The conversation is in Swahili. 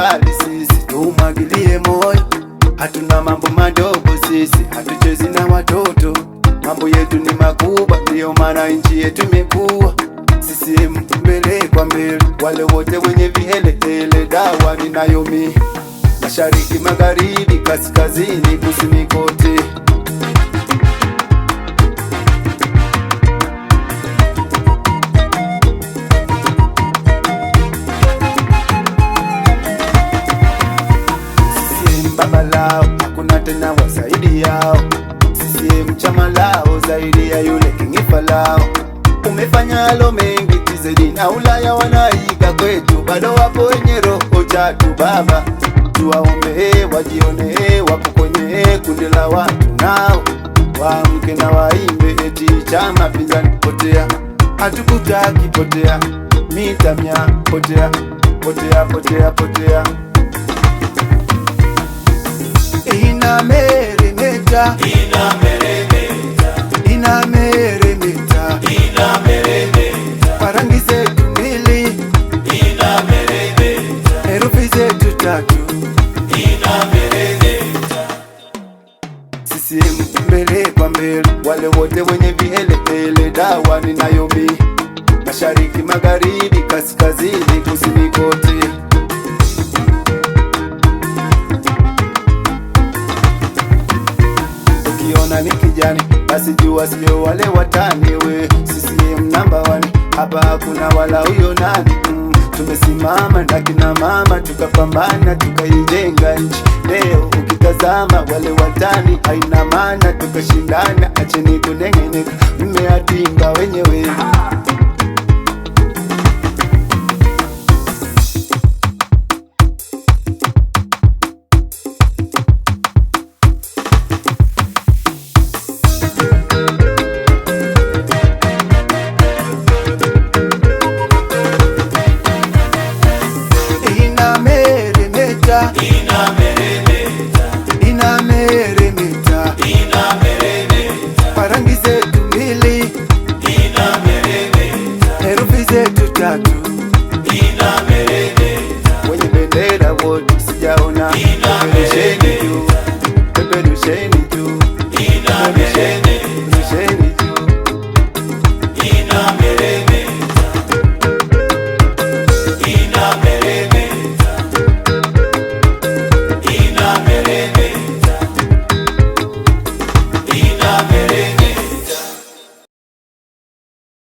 mbali sisi, tumwagilie moyo. Hatuna mambo madogo sisi, hatuchezi na watoto. Mambo yetu ni makubwa, ndiyo maana nchi yetu imekuwa. CCM mbele kwa mbele, wale wote wenye vihelehele, dawa ninayo mimi. Mashariki, magharibi, kaskazini, kusini kote. CCM baba lao, hakuna tena wa zaidi yao. CCM chama lao, zaidi ya yule kingifa lao. Umefanya alo mengi tizedi na Ulaya wanaiga kwetu, bado wapo wenye roho chatu. Baba tuwaombe wajione, wapo kwenye kundi la watu nao. Waamke na waimbe eti chama pinzani potea. Hatukutaki potea, mitamya potea, potea, potea, potea. Inameremeta, inameremeta, kwa rangi zetu mbili, herufi zetu tatu. CCM mbele kwa mbele, wale wote wenye vihelehele, dawa ninayo mimi. Mashariki, magharibi, kaskazini, kusini kote. Ukiona ni kijani, basi jua sio wale watani we. CCM number 1, hapa hakuna wala huyo nani. Tumesimama na kina mama, tukapambana, tukaijenga nchi. Leo ukitazama wale watani, haina maana, tukashindana. Acheni kunengeneka, mmeatinga wenyewe. Inameremeta, kwa rangi zetu mbili, herufi zetu tatu. Wenye bendera wote sijaona.